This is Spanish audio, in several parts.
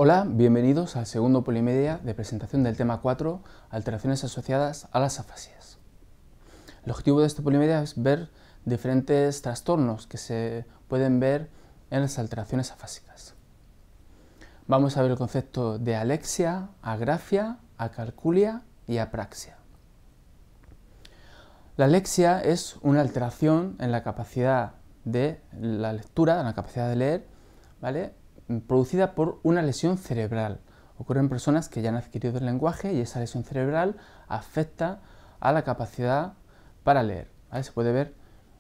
Hola, bienvenidos al segundo Polimedia de presentación del tema 4, alteraciones asociadas a las afasias. El objetivo de este Polimedia es ver diferentes trastornos que se pueden ver en las alteraciones afásicas. Vamos a ver el concepto de alexia, agrafia, acalculia y apraxia. La alexia es una alteración en la capacidad de la lectura, en la capacidad de leer, ¿vale?, producida por una lesión cerebral. Ocurre en personas que ya han adquirido el lenguaje y esa lesión cerebral afecta a la capacidad para leer, ¿vale? Se puede ver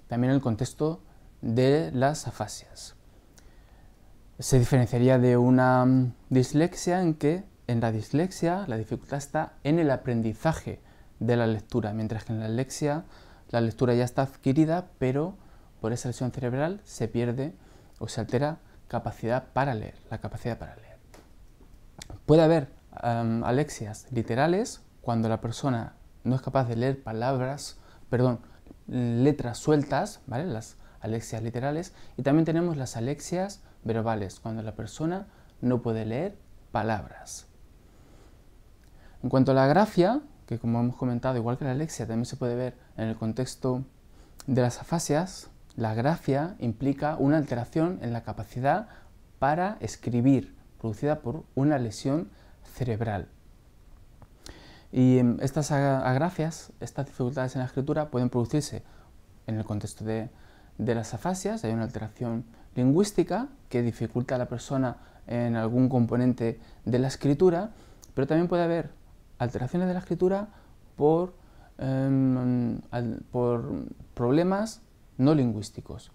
también en el contexto de las afasias. Se diferenciaría de una dislexia en que en la dislexia la dificultad está en el aprendizaje de la lectura, mientras que en la alexia la lectura ya está adquirida, pero por esa lesión cerebral se pierde o se altera capacidad para leer, la capacidad para leer. Puede haber alexias literales cuando la persona no es capaz de leer letras sueltas, ¿vale?, las alexias literales, y también tenemos las alexias verbales, cuando la persona no puede leer palabras. En cuanto a la agrafia, que como hemos comentado, igual que la alexia, también se puede ver en el contexto de las afasias, la agrafia implica una alteración en la capacidad para escribir, producida por una lesión cerebral. Y estas agrafias, estas dificultades en la escritura, pueden producirse en el contexto de las afasias. Hay una alteración lingüística que dificulta a la persona en algún componente de la escritura, pero también puede haber alteraciones de la escritura por problemas no lingüísticos.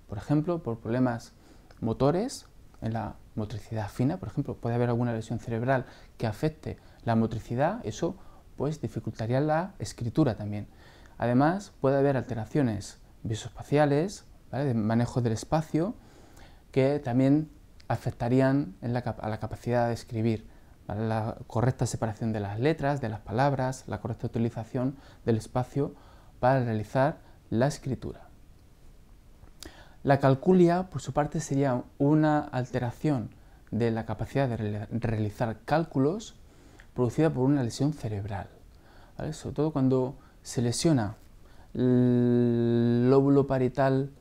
Por ejemplo, por problemas motores, en la motricidad fina, por ejemplo, puede haber alguna lesión cerebral que afecte la motricidad, eso pues dificultaría la escritura también. Además, puede haber alteraciones visoespaciales, ¿vale?, de manejo del espacio, que también afectarían a la capacidad de escribir, ¿vale?, la correcta separación de las letras, de las palabras, la correcta utilización del espacio para realizar la escritura. La calculia, por su parte, sería una alteración de la capacidad de realizar cálculos producida por una lesión cerebral, ¿vale? Sobre todo cuando se lesiona el lóbulo parietal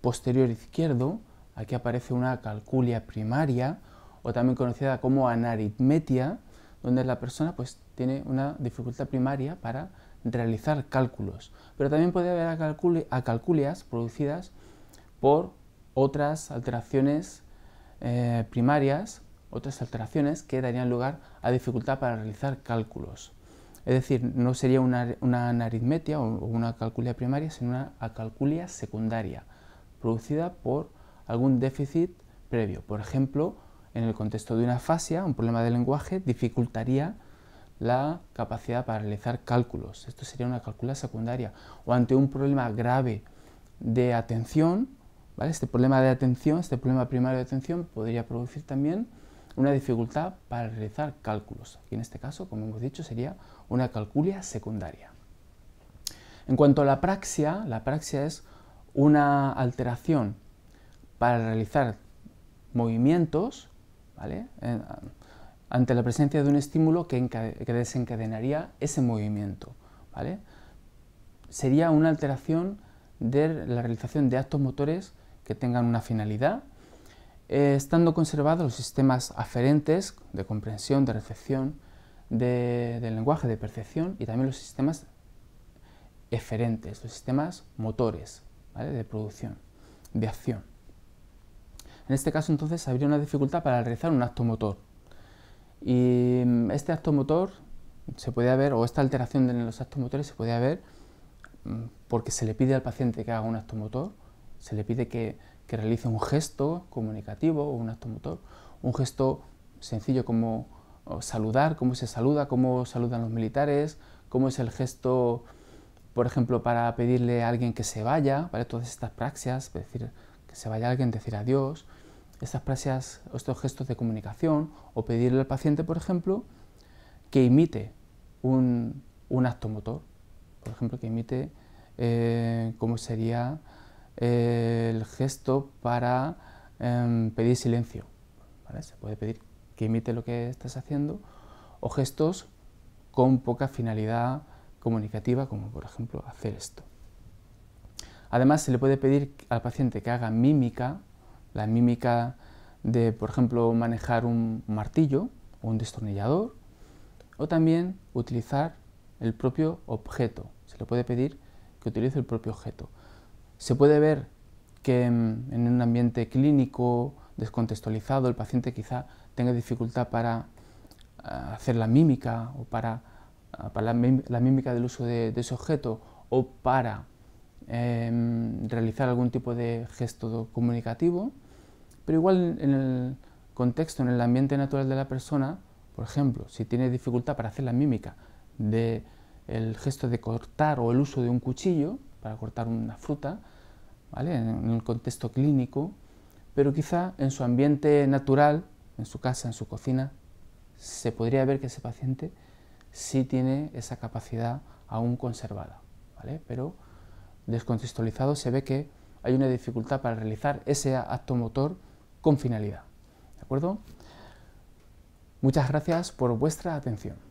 posterior izquierdo, aquí aparece una calculia primaria, o también conocida como anaritmetia, donde la persona pues tiene una dificultad primaria para realizar cálculos. Pero también puede haber acalculias producidas por otras alteraciones primarias, otras alteraciones que darían lugar a dificultad para realizar cálculos. Es decir, no sería una anaritmetia o una acalculia primaria, sino una acalculia secundaria, producida por algún déficit previo. Por ejemplo, en el contexto de una afasia, un problema de lenguaje dificultaría la capacidad para realizar cálculos. Esto sería una calculia secundaria. O ante un problema grave de atención, ¿vale?, este problema de atención, este problema primario de atención, podría producir también una dificultad para realizar cálculos. Aquí en este caso, como hemos dicho, sería una calculia secundaria. En cuanto a la apraxia es una alteración para realizar movimientos, ¿vale?, ante la presencia de un estímulo que desencadenaría ese movimiento, ¿vale? Sería una alteración de la realización de actos motores que tengan una finalidad, estando conservados los sistemas aferentes de comprensión, de recepción, del lenguaje, de percepción, y también los sistemas eferentes, los sistemas motores, ¿vale?, de producción, de acción. En este caso, entonces, habría una dificultad para realizar un acto motor. Y este acto motor se puede ver, o esta alteración en los actos motores se puede ver porque se le pide al paciente que haga un acto motor, se le pide que realice un gesto comunicativo o un acto motor, un gesto sencillo como saludar, cómo se saluda, cómo saludan los militares, cómo es el gesto, por ejemplo, para pedirle a alguien que se vaya, ¿vale?, todas estas praxias, decir que se vaya alguien, decir adiós, estas praxias, estos gestos de comunicación, o pedirle al paciente, por ejemplo, que imite un acto motor, por ejemplo, que imite cómo sería el gesto para pedir silencio, ¿vale? Se puede pedir que imite lo que estás haciendo, o gestos con poca finalidad comunicativa, como por ejemplo hacer esto. Además, se le puede pedir al paciente que haga mímica, la mímica de, por ejemplo, manejar un martillo o un destornillador, o también utilizar el propio objeto. Se le puede pedir que utilice el propio objeto. Se puede ver que en un ambiente clínico descontextualizado el paciente quizá tenga dificultad para hacer la mímica o para la mímica del uso de ese objeto, o para realizar algún tipo de gesto comunicativo, pero igual en el contexto, en el ambiente natural de la persona, por ejemplo, si tiene dificultad para hacer la mímica del gesto de cortar o el uso de un cuchillo para cortar una fruta, ¿vale? En el contexto clínico, pero quizá en su ambiente natural, en su casa, en su cocina, se podría ver que ese paciente sí tiene esa capacidad aún conservada, ¿vale? Pero descontextualizado se ve que hay una dificultad para realizar ese acto motor con finalidad, ¿de acuerdo? Muchas gracias por vuestra atención.